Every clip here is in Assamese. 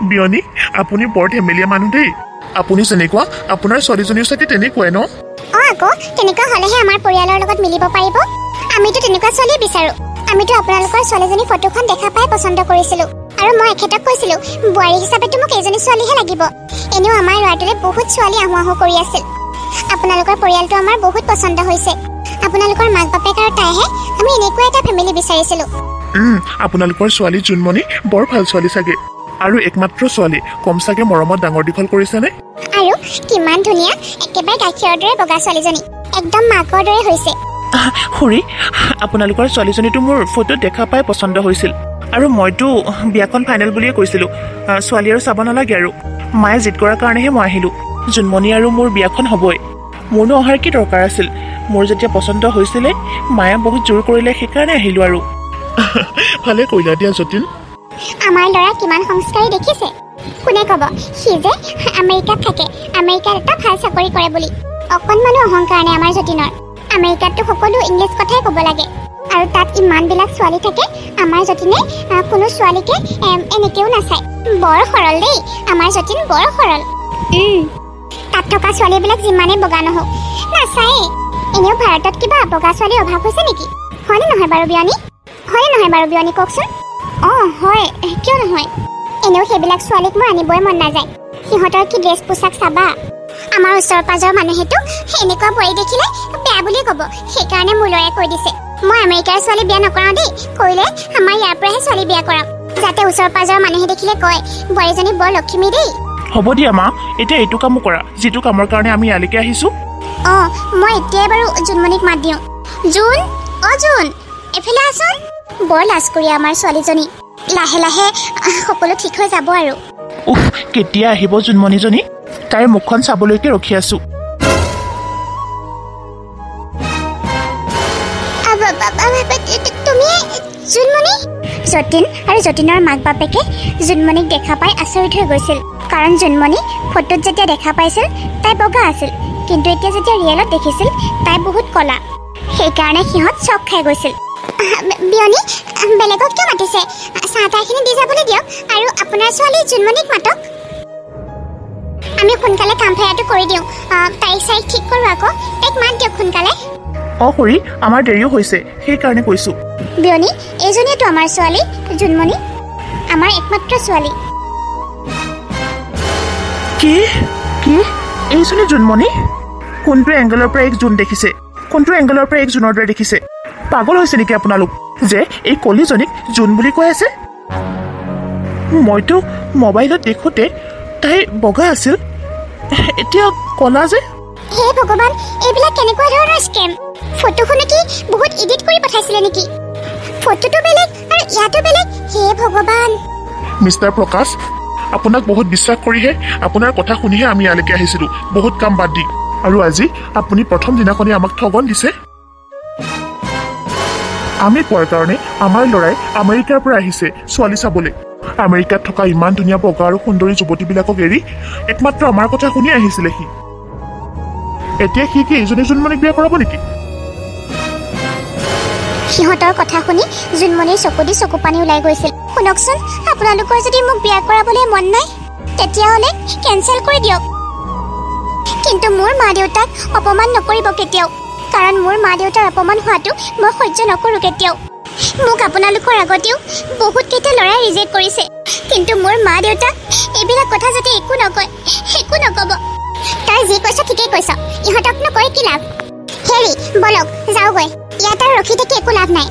বিয়নী আপুনি বৰ ধেমেলীয়া মানুহ দেই আপুনি যেনেকুৱা আপোনাৰ ছোৱালীজনীও চাগে তেনেকুৱাই ন আকৌ তেনেকুৱা হলেহে আমাৰ পৰিয়ালৰ লগত মিলিব পাৰিব আমিতো তেনেকুৱা ছোৱালী বিচাৰো আমিতো আপোনালোকৰ ছোৱালীজনী ফটোখন দেখা পাই পছন্দ কৰিছিলো আৰু মই এখেতক কৈছিলো বুৱাৰী হিচাপেতো মোক এইজনী ছোৱালীহে লাগিব এনেও আমাৰ ল'ৰাটোলে বহুত ছোৱালী আহু কৰি আছিল আপোনালোকৰ পৰিয়ালটো আমাৰ বহুত পছন্দ হৈছে আপোনালোকৰ মাক বাপেক আৰু তাইহে আমি এনেকুৱা এটা ফেমিলি বিচাৰিছিলো আপোনালোকৰ ছোৱালী জুনমণি বৰ ভাল ছোৱালী চাগে আৰু একমাত্ৰ ছোৱালী কম চাগে মৰমত ডাঙৰ দীঘল কৰিছেনে আৰু কিমান ধুনীয়া একেবাৰে গাখীৰৰ দৰে বগা ছোৱালীজনী একদম মাকৰ দৰে হৈছে খুৰী আপোনালোকৰ ছোৱালীজনীটো মোৰ ফটোত দেখা পাই পছন্দ হৈছিল আৰু মইতো বিয়াখন ফাইনেল বুলিয়ে কৈছিলোঁ ছোৱালী আৰু চাব নালাগে আৰু মায়ে জিদ কৰাৰ কাৰণেহে মই আহিলোঁ জুনমণি আৰু মোৰ বিয়াখন হ'বই মোৰনো অহাৰ কি দৰকাৰ আছিল মোৰ যেতিয়া পছন্দ হৈছিলে মায়ে বহুত জোৰ কৰিলে সেইকাৰণে আহিলোঁ আৰু ভালে কৰিলা দিয়া যতীন আমাৰ ল'ৰা কিমান সংস্কাৰী দেখিছে কোনে ক'ব সি যে আমেৰিকাত থাকে আমেৰিকাত এটা ভাল চাকৰি কৰে বুলি অকণমানো অহংকাৰ নাই আমাৰ যতীনৰ আমেৰিকাততো সকলো ইংলিছ কথাই ক'ব লাগে আৰু তাত ইমানবিলাক ছোৱালী থাকে আমাৰ যতীনে কোনো ছোৱালীকে এনেকেও নাচায় বৰ সৰল দেই আমাৰ যতীন বৰ সৰল তাত থকা ছোৱালীবিলাক যিমানেই বগা নহওক নাচায়েই এনেও ভাৰতত কিবা বগা ছোৱালীৰ অভাৱ হৈছে নেকি হয়নে নহয় বাৰু বিয়নী কওকচোন অঁ হয় কিয় নহয় এনেও সেইবিলাক ছোৱালীক মোৰ আনিবই মন নাযায় সিহঁতৰ কি ড্ৰেছ পোছাক চাবা আমাৰ ওচৰ পাজৰ মানুহেতো এনেকুৱা বোৱাৰী দেখিলে বেয়া বুলিয়ে ক'ব সেইকাৰণে মোৰ ল'ৰাই কৈ দিছে মই আমেৰিকাৰ ছোৱালী বিয়া নকৰাওঁ দেই কৰিলে আমাৰ ইয়াৰ পৰাহে ছোৱালী বিয়া কৰাম যাতে ওচৰ পাজৰ মানুহে দেখিলে কয় বোৱাৰীজনী বৰ লক্ষ্মী দেই হ'ব দিয়া মা এতিয়া এইটো কামো কৰা যিটো কামৰ কাৰণে আমি ইয়ালৈকে আহিছোঁ অঁ মই এতিয়াই বাৰু জুনমণিক মাত দিওঁ জুন এফালে আছোন বৰ লাজ কৰি আমাৰ ছোৱালীজনী লাহে লাহে সকলো ঠিক হৈ যাব আৰু কেতিয়া আহিব জুনমণিজনী তাইৰ মুখখন চাবলৈকে ৰখি আছোঁ তুমি জুনমণি যতীন আৰু যতীনৰ মাক বাপেকে জুনমণিক দেখা পাই আচৰিত হৈ গৈছিল কাৰণ জুনমণি ফটোত যেতিয়া দেখা পাইছিল তাই বগা আছিল কিন্তু এতিয়া যেতিয়া ৰিয়েলত দেখিছিল তাই বহুত কলা সেইকাৰণে সিহঁত চক খাই গৈছিল বিয়নী বেলেগক কিয় মাতিছে চাহ তাহখিনি দি যাবলৈ দিয়ক আৰু আপোনাৰ ছোৱালী জুনমণিক মাতক আমি সোনকালে কাম ফেৰাটো কৰি দিওঁ তাৰিখ চাৰিখ ঠিক কৰোঁ আকৌ তাইক মাত দিয়ক সোনকালে অঁ খুৰী আমাৰ দেৰিও হৈছে সেইকাৰণে কৈছোঁ বিয়নী এইজনীয়েতো আমাৰ ছোৱালী জুনমণি আমাৰ একমাত্ৰ ছোৱালী কি এইজনী জুনমণি কোনটো এংগলৰ পৰা এক জুন দেখিছে কোনটো এংগলৰ পৰা এক জুনৰ দৰে দেখিছে পাগল হৈছে নেকি আপোনালোক যে এই কলিজনীক জুন বুলি কৈ আছে মইতো মোবাইলত দেখোঁতে তাই বগা আছিল এতিয়া কলা যে হে ভগৱান এইবিলাক কেনেকুৱা ধৰণৰ স্কেম ফটোখনো কি বহুত এডিট কৰি পঠাইছিলে নেকি ফটোটো বেলেগ আৰু ইয়াতো বেলেগ হে ভগৱান মিষ্টাৰ প্ৰকাশ আপোনাক বহুত বিশ্বাস কৰিহে আপোনাৰ কথা শুনিহে আমি ইয়ালৈকে আহিছিলোঁ বহুত কাম বাদ দি আৰু আজি আপুনি প্ৰথম দিনাখনেই আমাক ঠগন দিছে আমি কোৱাৰ কাৰণে আমাৰ ল'ৰাই আমেৰিকাৰ পৰা আহিছে ছোৱালী চাবলৈ আমেৰিকাত থকা ইমান ধুনীয়া বগা আৰু সুন্দৰী যুৱতীবিলাকক এৰি একমাত্ৰ আমাৰ কথা শুনি আহিছিলে সি এতিয়া সি কি এইজনী জুনমণিক বিয়া কৰাব নেকি সিহঁতৰ কথা শুনি জুনমণিৰ চকু দি চকু পানী ওলাই গৈছিল শুনকচোন আপোনালোকৰ যদি মোক বিয়া কৰাবলৈ মন নাই তেতিয়াহ'লে কেঞ্চেল কৰি দিয়ক কিন্তু মোৰ মা দেউতাক অপমান নকৰিব কেতিয়াও কাৰণ মোৰ মা দেউতাৰ অপমান হোৱাটো মই সহ্য নকৰোঁ কেতিয়াও মোক আপোনালোকৰ আগতেও বহুত কেইটা ল'ৰাই ৰিজেক্ট কৰিছে কিন্তু মোৰ মা দেউতাক এইবিলাক কথা যাতে একো নকয় একো নক'ব তই যি কৈছ ঠিকেই কৈছ ইহঁতক নকয় কি লাভ হেৰি বলক যাওঁগৈ ইয়াত আৰু ৰখি থাকি একো লাভ নাই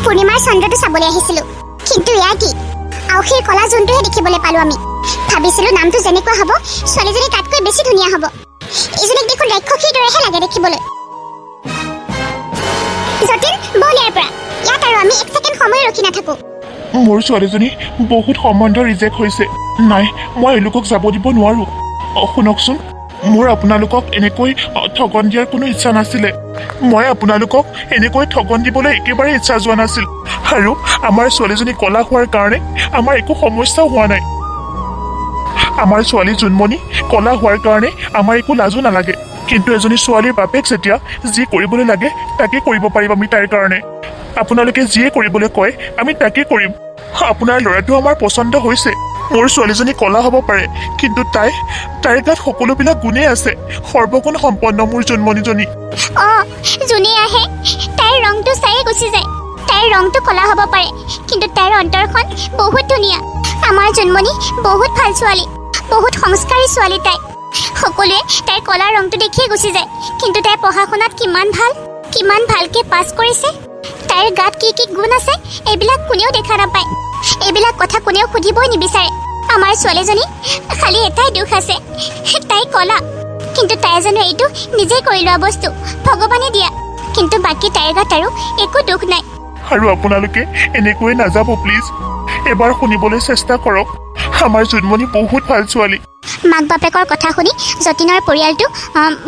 পূৰ্ণিমাৰ চন্দ্ৰটো চাবলৈ আহিছিলোঁ কিন্তু ইয়াৰ কি আউসীৰ কলা জোনটোহে দেখিবলৈ পালোঁ আমি ভাবিছিলোঁ নামটো যেনেকুৱা হ'ব ছোৱালীজনী তাতকৈ বেছি ধুনীয়া হ'ব এইজনীক দেখোন ৰাক্ষসীৰ দৰেহে লাগে দেখিবলৈ যতীন বল ইয়াৰ পৰা ইয়াত আৰু আমি এক ছেকেণ্ড সময় ৰখি নাথাকোঁ মোৰ ছোৱালীজনী বহুত সম্বন্ধ ৰিজেক্ট হৈছে নাই মই এওঁলোকক যাব দিব নোৱাৰোঁ শুনকচোন মোৰ আপোনালোকক এনেকৈ ঠগন দিয়াৰ কোনো ইচ্ছা নাছিলে মই আপোনালোকক এনেকৈ ঠগন দিবলৈ একেবাৰে ইচ্ছা যোৱা নাছিল আৰু আমাৰ ছোৱালীজনী কলা হোৱাৰ কাৰণে আমাৰ একো সমস্যাও হোৱা নাই আমাৰ ছোৱালী জুনমণি কলা হোৱাৰ কাৰণে আমাৰ একো লাজো নালাগে কিন্তু এজনী ছোৱালীৰ বাপেক যেতিয়া যি কৰিবলৈ লাগে তাকে কৰিব পাৰিম আমি তাইৰ কাৰণে আপোনালোকে যিয়ে কৰিবলৈ কয় আমি তাকে কৰিম আপোনাৰ ল'ৰাটো আমাৰ পচন্দ হৈছে। মোৰ ছোৱালীজনী কলা হ'ব পাৰে, কিন্তু তাইৰ গাত সকলোবিলাক গুণেই আছে। সৰ্বগুণ সম্পন্ন মোৰ জন্মনীজনী। যোনে আহে তাইৰ ৰংটো চায়ে গুচি যায়। তাইৰ ৰংটো কলা হ'ব পাৰে, কিন্তু তাইৰ অন্তৰখন বহুত ধুনীয়া। আমাৰ জন্মনী বহুত ভাল ছোৱালী, বহুত সংস্কাৰী ছোৱালী তাই। সকলোৱে তাইৰ কলা ৰংটো দেখিয়ে গুচি যায়, কিন্তু তাই পঢ়া শুনাত কিমান ভালকে পাছ কৰিছে। তাইৰ গাত কি কি গুণ আছে এইবিলাক কোনেও দেখা নাপায়। এইবিলাক কথা কোনেও সুধিবই নিবিচাৰে। আমাৰ ছোৱালীজনী খালি এটাই দুখ আছে, তাই কলা, কিন্তু তাই জানো এইটো নিজেই কৰি লোৱা বস্তু, ভগৱানে দিয়া। কিন্তু বাকী তাইৰ গাত আৰু একো দুখ নাই। আৰু আপোনালোকে এনেকৈয়ে নাযাব প্লিজ। এবাৰ শুনিবলৈ চেষ্টা কৰক। আমাৰ জন্মনী বহুত ভাল ছোৱালী। মাক বাপেকৰ কথা শুনি যতীনৰ পৰিয়ালটো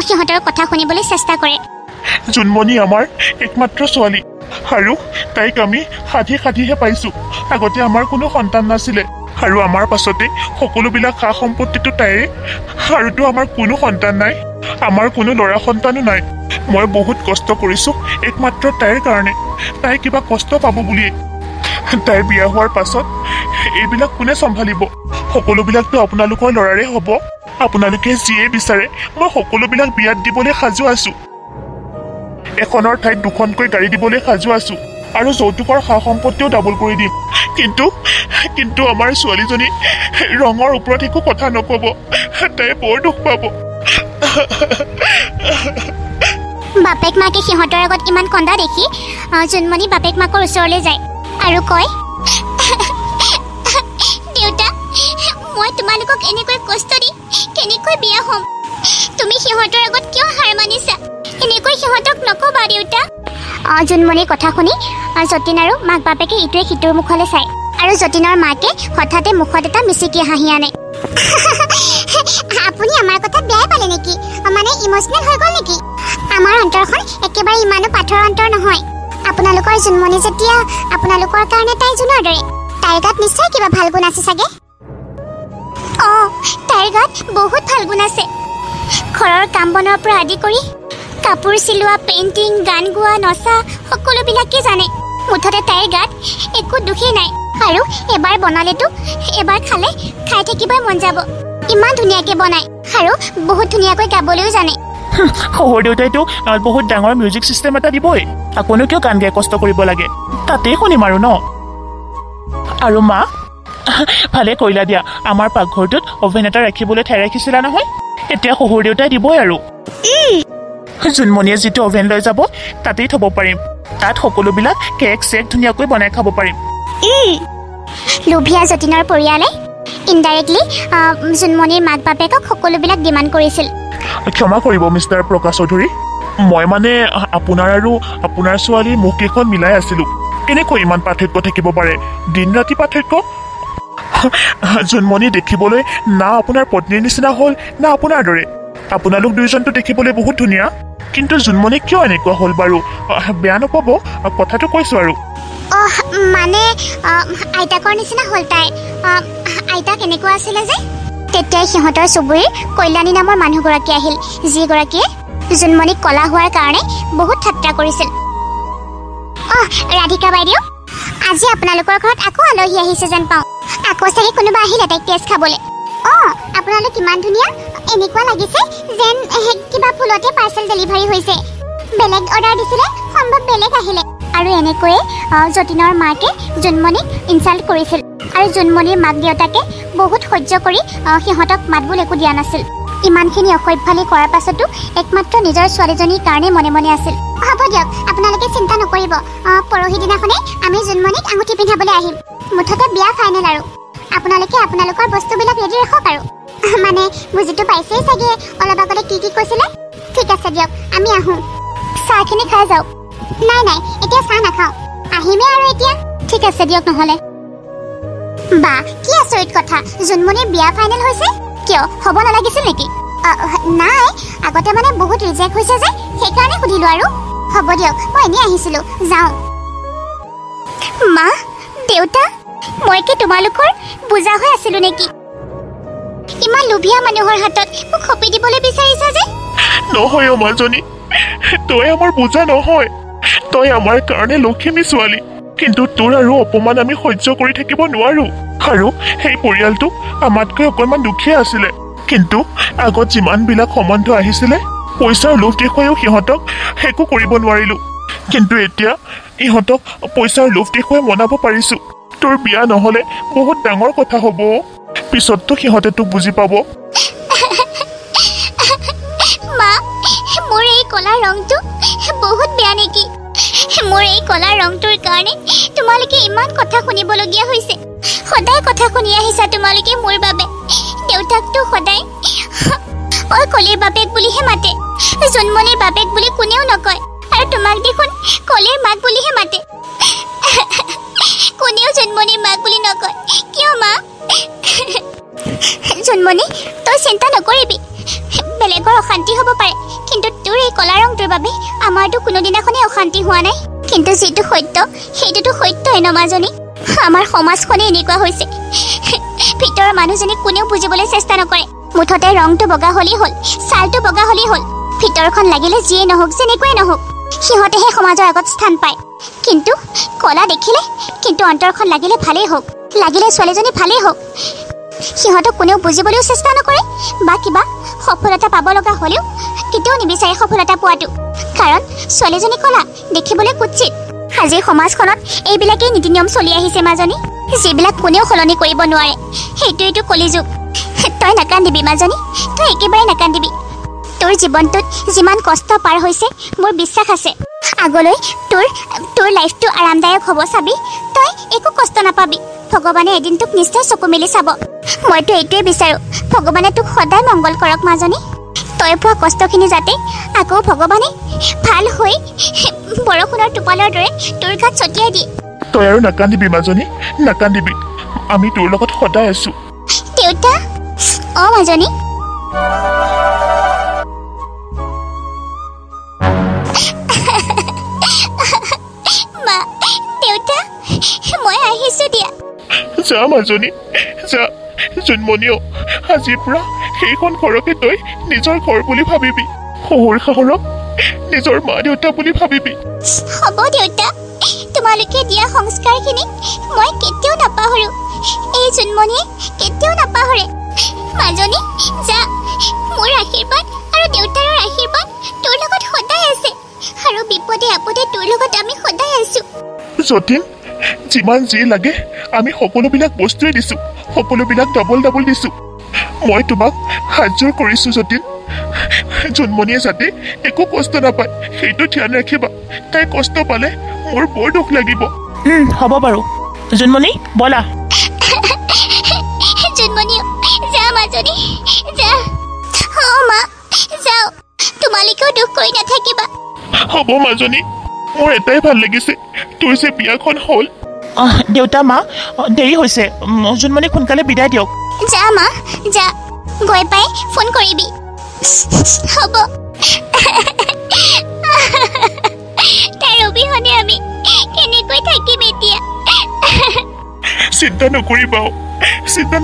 সিহঁতৰ কথা শুনিবলৈ চেষ্টা কৰে। জন্মনী আমাৰ একমাত্ৰ ছোৱালী, আৰু তাইক আমি সাধিহে পাইছো। আগতে আমাৰ কোনো সন্তান নাছিলে, আৰু আমাৰ পাছতে সকলোবিলাক সা সম্পত্তিটো তাইৰে। আৰুতো আমাৰ কোনো সন্তান নাই, আমাৰ কোনো ল'ৰা সন্তানো নাই। মই বহুত কষ্ট কৰিছো একমাত্ৰ তাইৰ কাৰণে। তাই কিবা কষ্ট পাব বুলিয়ে। তাইৰ বিয়া হোৱাৰ পাছত এইবিলাক কোনে চম্ভালিব? সকলোবিলাকতো আপোনালোকৰ ল'ৰাৰে হ'ব। আপোনালোকে যিয়ে বিচাৰে মই সকলোবিলাক বিয়াত দিবলৈ সাজু আছো। এখনৰ ঠাইত দুখনকৈ গাড়ী দিবলৈ সাজু আছো, আৰু যৌতুকৰ সা সম্পত্তিও ডাবল কৰি দিম। কিন্তু আমাৰ ছোৱালীজনী ৰঙৰ ওপৰত একো কথা নকব। তাই বৰ দুখ পাব। বাপেক মাকে সিহঁতৰ আগত ইমান কন্দা দেখি জোনমণি বাপেক মাকৰ ওচৰলৈ যায় আৰু কয়, দেউতা, মই তোমালোকক এনেকৈ কষ্ট দি কেনেকৈ বিয়া হ'ম? তুমি সিহঁতৰ আগত কিয় হাৰ মানিছা? এনেকৈ সিহঁতক নকবা দেউতা। জোনমণিৰ কথা শুনি যতীন আৰু মাক বাপেকে ইটোৱে সিটোৰ মুখলৈ চায়, আৰু যতীনৰ মাকে হঠাতে মুখত এটা মিচিকি হাঁহি আনে। আপুনি আমাৰ কথা বেয়াই পালে নেকি? মানে ইম'চনেল হৈ গ'ল নেকি? আমাৰ অন্তৰখন একেবাৰে ইমানো পাথৰ অন্তৰ নহয়। আপোনালোকৰ জোনমণি যেতিয়া আপোনালোকৰ কাৰণে তাই জোনৰ দৰে, তাইৰ গাত নিশ্চয় কিবা ভাল গুণ আছে চাগে। তাইৰ গাত বহুত ভাল গুণ আছে। ঘৰৰ কাম বনোৱাৰ পৰা আদি কৰি কাপোৰ চিলোৱা, পেইণ্টিং, গান গোৱা, নচা সকলোবিলাকে জানে। মুঠতে তাইৰ গাত একো দোষেই নাই, আৰু এবাৰ বনালেতো এবাৰ খালে খাই থাকিবই মন যাব। ইমান ধুনীয়াকৈ বনায়, আৰু বহুত ধুনীয়াকৈ গাবলৈও জানে। শহুৰ দেউতাইতো বহুত ডাঙৰ মিউজিক চিষ্টেম এটা দিবই। আকৌনো কিয় গান গাই কষ্ট কৰিব লাগে? তাতেই শুনিম আৰু ন। আৰু মা, ভালে কৰিলা দিয়া। আমাৰ পাকঘৰটোত অভেন এটা ৰাখিবলৈ ঠাই ৰাখিছিলা নহয়, এতিয়া শহুৰ দেউতাই দিবই। আৰু জোনমণিয়ে যিটো অভেন লৈ যাব তাতেই থ'ব পাৰিম। তাত সকলোবিলাক কেক চেক ধুনীয়াকৈ বনাই খাব পাৰিম। লোভিয়া যতীনৰ পৰিয়ালে ইনডাইৰেক্টলি জোনমণিৰ মাক বাপেকক সকলোবিলাক ডিমাণ্ড কৰিছিল। ক্ষমা কৰিব মিষ্টাৰ প্ৰকাশ চৌধুৰী, মই মানে আপোনাৰ আৰু আপোনাৰ ছোৱালীৰ মুখকেইখন মিলাই আছিলো। কেনেকৈ ইমান পাৰ্থক্য থাকিব পাৰে? দিন ৰাতি পাৰ্থক্য। জোনমণি দেখিবলৈ না আপোনাৰ পত্নীৰ নিচিনা হ'ল না আপোনাৰ দৰে। আপোনালোক দুয়োজনটো দেখিবলৈ বহুত ধুনীয়া, কিন্তু জোনমণি কিয় এনেকুৱা হ'ল বাৰু? বেয়া নাপাব, কথাটো কৈছো আৰু। মানে আইতাকৰ নিচিনা হ'ল তাই। আইতা কেনেকুৱা আছিলে যে? তেতিয়াই সিহঁতৰ চুবুৰীৰ কল্যাণী নামৰ মানুহগৰাকী আহিল, যিগৰাকীয়ে জোনমণিক কলা হোৱাৰ কাৰণে বহুত ঠাট্টা কৰিছিল। ৰাধিকা বাইদেউ, আজি আপোনালোকৰ ঘৰত আকৌ আলহী আহিছে যেন পাওঁ। আকৌ চাগে কোনোবা আহিলে তাইক তেজ খাবলৈ। আপোনালোক ইমান ধুনীয়া, এনেকুৱা লাগিছে যেন কিবা ফুলতে পাৰ্চেল ডেলিভাৰী হৈছে। বেলেগ অৰ্ডাৰ দিছিলে, সম্ভৱ বেলেগ আহিলে। আৰু এনেকৈয়ে যতীনৰ মাকে জোনমণিক ইনচাল্ট কৰিছিল, আৰু জোনমণিৰ মাক দেউতাকে বহুত সহ্য কৰি সিহঁতক মাতবোল একো দিয়া নাছিল। ইমানখিনি অসভ্যালি কৰাৰ পাছতো একমাত্ৰ নিজৰ ছোৱালীজনীৰ কাৰণে মনে মনে আছিল। হ'ব দিয়ক, আপোনালোকে চিন্তা নকৰিব। পৰহি দিনাখনে আমি জোনমণিক আঙুঠি পিন্ধাবলৈ আহিম। মুঠতে বিয়া ফাইনেল আৰু। আপোনালোকে আপোনালোকৰ বস্তুবিলাক ৰেডি ৰাখক আৰু। মানে বুজিটো পাইছেই চাগে অলপ আগতে কি কৈছিলে। ঠিক আছে দিয়ক, আমি আহোঁ। চাহখিনি খাই যাওক। নাই, এতিয়া চাহ নাখাওঁ, আহিমেই আৰু এতিয়া। ঠিক আছে দিয়ক নহ'লে। বা, কি আচৰিত কথা, জোনমণিৰ বিয়া ফাইনেল হৈছে? কিয়, হ'ব নালাগিছিল নেকি? নাই, আগতে মানে বহুত ৰিজেক্ট হৈছে যে, সেইকাৰণে সুধিলোঁ আৰু। হ'ব দিয়ক, মই এনেই আহিছিলোঁ, যাওঁ। মা, দেউতা, মই কি তোমালোকৰ বুজা হৈ আছিলোঁ নেকি? ইমান লোভীয়া মানুহৰ হাতত মোক সঁপি দিবলৈ বিচাৰিছা যে? নহয় মাজনী, তই আমাৰ বুজা নহয়। তই আমাৰ কাৰণে লখিমী ছোৱালী, কিন্তু তোৰ আৰু অপমান আমি সহ্য কৰি থাকিব নোৱাৰো আৰু সেই পৰিয়ালটো আমাতকৈ অকণমান দুখীয়া আছিলে কিন্তু আগত যিমানবিলাক সম্বন্ধ আহিছিলে পইচাৰ লোভ দেখুৱাইও সিহঁতক একো কৰিব নোৱাৰিলো কিন্তু এতিয়া ইহঁতক পইচাৰ লোভ দেখুৱাই মনাব পাৰিছো তোৰ বিয়া নহ'লে বহুত ডাঙৰ কথা হ'ব পিছততো সিহঁতে তোক বুজি পাব মা মোৰ এই কলা ৰংটো বহুত বেয়া নেকি মোৰ এই কলা ৰংটোৰ কাৰণে তোমালোকে ইমান কথা শুনিবলগীয়া হৈছে সদায় কথা শুনি আহিছা তোমালোকে মোৰ বাবে দেউতাকতো সদায় অই কলিৰ বাপেক বুলিহে মাতে জন্মনিৰ বাপেক বুলি কোনেও নকয় আৰু তোমাক দেখোন কলিৰ মাক বুলিহে মাতে কোনেও জন্মনিৰ মাক বুলি নকয় কিয় মা জন্মনি তই চিন্তা নকৰিবি বেলেগৰ অশান্তি হ'ব পাৰে কিন্তু তোৰ এই কলা ৰংটোৰ বাবে আমাৰতো কোনোদিনাখনেই অশান্তি হোৱা নাই কিন্তু যিটো সত্য সেইটোতো সত্যই ন মাজনী আমাৰ সমাজখনে এনেকুৱা হৈছে ভিতৰৰ মানুহজনী কোনেও বুজিবলৈ চেষ্টা নকৰে মুঠতে ৰংটো বগা হ'লেই হ'ল ছালটো বগা হ'লেই হ'ল ভিতৰখন লাগিলে যিয়ে নহওক যেনেকুৱাই নহওক সিহঁতেহে সমাজৰ আগত স্থান পায় কিন্তু কলা দেখিলে কিন্তু অন্তৰখন লাগিলে ভালেই হওক লাগিলে ছোৱালীজনী ভালেই হওক সিহঁতক কোনেও বুজিবলৈও চেষ্টা নকৰে বা কিবা সফলতা পাব লগা হ'লেও কেতিয়াও নিবিচাৰে সফলতা পোৱাটো কাৰণ ছোৱালীজনী কলা দেখিবলৈ কুৎসিত আজিৰ সমাজখনত এইবিলাকেই নীতি নিয়ম চলি আহিছে মাজনী যিবিলাক কোনেও সলনি কৰিব নোৱাৰে সেইটোৱেইটো কলিযুগ তই নাকান্দিবি মাজনী তই একেবাৰে নাকান্দিবি তোৰ জীৱনটোত যিমান কষ্ট পাৰ হৈছে মোৰ বিশ্বাস আছে আগলৈ তোৰ লাইফটো আৰামদায়ক হ'ব চাবি তই একো কষ্ট নাপাবি ভগৱানে এদিন তোক নিশ্চয় চকু মেলি চাব মইতো এইটোৱে বিচাৰোঁ ভগৱানে তোক সদায় মংগল কৰক মাজনী তই পোৱা কষ্টখিনি যাতে আকৌ ভগৱানে ভাল হৈ বৰষুণৰ টোপালৰ দৰে তোৰ গাত ছটিয়াই দিয়ে তই আৰু নাকান্দিবি মাজনী নাকান্দিবি আমি তোৰ লগত সদায় আছো দেউতা অ মাজনী মা দেউতা মই আহিছো দিয়া যা মাজনী যা জন্মনিও আজিৰ পৰা সেইখন ঘৰকে তই নিজৰ ঘৰ বুলি ভাবিবি শহুৰ শাহুৰক নিজৰ মা দেউতা বুলি ভাবিবি হ'ব দেউতা তোমালোকে দিয়া সংস্কাৰখিনি মই কেতিয়াও নাপাহৰো এই জন্মনিয়ে কেতিয়াও নাপাহৰে মাজনী যা মোৰ আশীৰ্বাদ আৰু দেউতাৰৰ আশীৰ্বাদ তোৰ লগত সদায় আছে আৰু বিপদে আপদে তোৰ লগত আমি সদায় আছো যতীন যিমান যি লাগে আমি সকলোবিলাক বস্তুৱে দিছো সকলোবিলাক ডাবল দিছো মই তোমাক হাতযোৰ কৰিছো যতীন জন্মনিয়ে যাতে একো কষ্ট নাপায় সেইটো ধ্যান ৰাখিবা তাই কষ্ট পালে মোৰ বৰ দুখ লাগিব হ'ব বাৰু জোনমণি ব'লা জন্মনি যা মাজনী যা অ মা যাও তোমালোকেও দুখ কৰি নাথাকিবা হ'ব মাজনী মোৰ এটাই ভাল লাগিছে তোৰ যে বিয়াখন হ'ল দেউতা মা দেৰি হৈছে জোনমণি সোনকালে বিদায় দিয়ক যা মা যা গৈ পাই ফোন কৰিবি হ'ব তাইৰ অবিহনে আমি কেনেকৈ থাকিম এতিয়া চিন্তা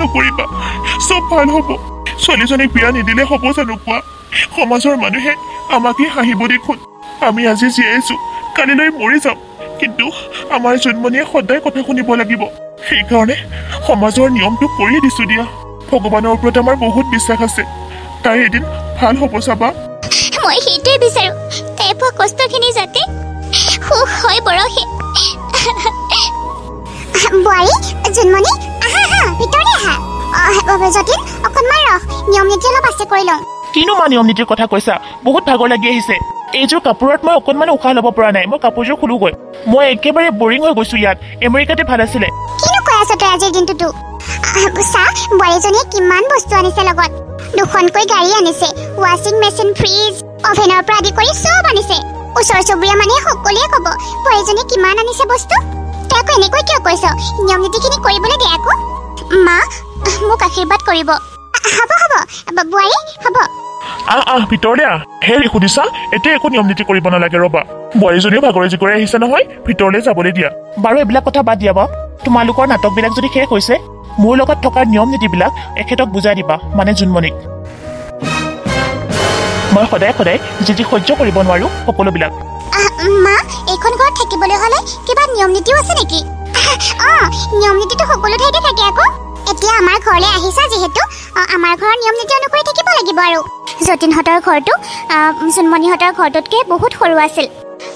নকৰিবা চব ভাল হ'ব ছোৱালীজনীক বিয়া নিদিলে হ'ব জানো কোৱা সমাজৰ মানুহে আমাকে হাঁহিব দেখোন আমি আজি জীয়াইছো কালিলৈ মৰি যাম কিন্তু আমাৰ জন্মনিয়ে সদায় কথা শুনিব লাগিব সেইকাৰণে সমাজৰ নিয়মটো কৰি দিছো দিয়া ভগৱানৰ ওপৰত আমাৰ বহুত বিশ্বাস আছে তাই এদিন ভাল হ'ব চাবা মই সেইটোৱে বিচাৰো তাই পোৱা কষ্টখিনি যাতে সুখ হয় বৰষে বোৱাৰী জন্মনি আহা ভিতৰলৈ আহা যতীন অকণমান ৰখ নিয়ম নীতি অলপ আছে কৰি লওঁ কিনো মা নিয়ম নীতিৰ কথা কৈছা বহুত ভাগৰ লাগি আহিছে এইযোৰ কাপোৰত মই অকণমান উশাহ ল'ব পৰা নাই মই কাপোৰযোৰ খোলোগৈ মই একেবাৰে বৰিং হৈ গৈছো ইয়াত আমেৰিকাতে ভাল আছিলে কিনো কৈ আছ তই আজিৰ দিনটোতো চা বোৱাৰীজনীয়ে কিমান বস্তু আনিছে লগত দুখনকৈ গাড়ী আনিছে ৱাশ্বিং মেচিন ফ্ৰিজ অভেনৰ পৰা আদি কৰি চব আনিছে ওচৰ চুবুৰীয়া মানে সকলোৱে ক'ব বোৱাৰীজনীয়ে কিমান আনিছে বস্তু তই আকৌ এনেকৈ কিয় কৈছ নিয়ম নীতিখিনি কৰিবলৈ দে আকৌ মা মোক আশীৰ্বাদ কৰিব হ'ব বোৱাৰী হ'ব ভিতৰলৈ হেৰি সুধিছা এতিয়া একো নিয়ম নীতি কৰিব নালাগে ৰবা বোৱাৰীজনীও ভাগৰে জিগৰে আহিছে নহয় ভিতৰলৈ যাবলৈ দিয়া বাৰু এইবিলাক কথা বাদ দিয়া বা তোমালোকৰ নাটকবিলাক যদি শেষ হৈছে মোৰ লগত থকা নিয়ম নীতিবিলাক এখেতক বুজাই দিবা মানে জোনমণিক মই সদায় যি সহ্য কৰিব নোৱাৰো সকলোবিলাক মা এইখন ঘৰত থাকিবলৈ হ'লে কিবা নিয়ম নীতিও আছে নেকি নিয়ম নীতিটো সকলো ঠাইতে থাকে আকৌ এতিয়া আমাৰ ঘৰলৈ আহিছা যিহেতু আমাৰ ঘৰৰ নিয়ম নীতি অনুসৰি থাকিব লাগিব আৰু যতীনহঁতৰ ঘৰটো জোনমণিহঁতৰ ঘৰটোতকৈ বহুত সৰু আছিল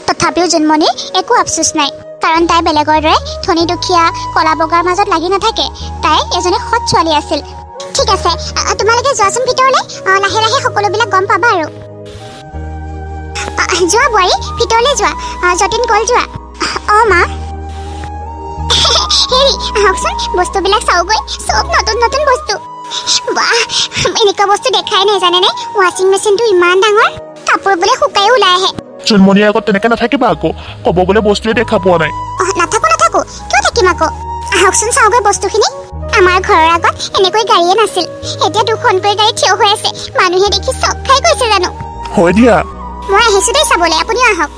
তথাপিও জোনমণিৰ একো আফচোচ নাই কাৰণ তাই বেলেগৰ দৰে ধনী দুখীয়া কলা বগাৰ মাজত লাগি নাথাকে তাই এজনী সৎ ছোৱালী আছিল ঠিক আছে তোমালোকে যোৱাচোন ভিতৰলৈ লাহে লাহে সকলোবিলাক গম পাবা আৰু যোৱা বোৱাৰী ভিতৰলৈ যোৱা যতীন গ'ল যোৱা মা হেৰি আহকচোন বস্তুবিলাক চাওগৈ চব নতুন নতুন বস্তু বাহ এনেকুৱা বস্তু দেখাই নাই জানেনে ৱাশ্বিং মেচিনটো ইমান ডাঙৰ কাপোৰ বোলে শুকাই ওলাই আহে জোনমণিৰ আগত তেনেকে নাথাকিবা আকৌ ক'ব বোলে বস্তুৱে দেখা পোৱা নাই নাথাকো কিয় থাকিম আকৌ আহকচোন চাওগৈ বস্তুখিনি আমাৰ ঘৰৰ আগত এনেকৈ গাড়ীয়ে নাছিল এতিয়া দুখনকৈ গাড়ী থিয় হৈ আছে মানুহে দেখি চক খাই গৈছে জানো হয় দিয়া মই আহিছো দেই চাবলৈ আপুনিও আহক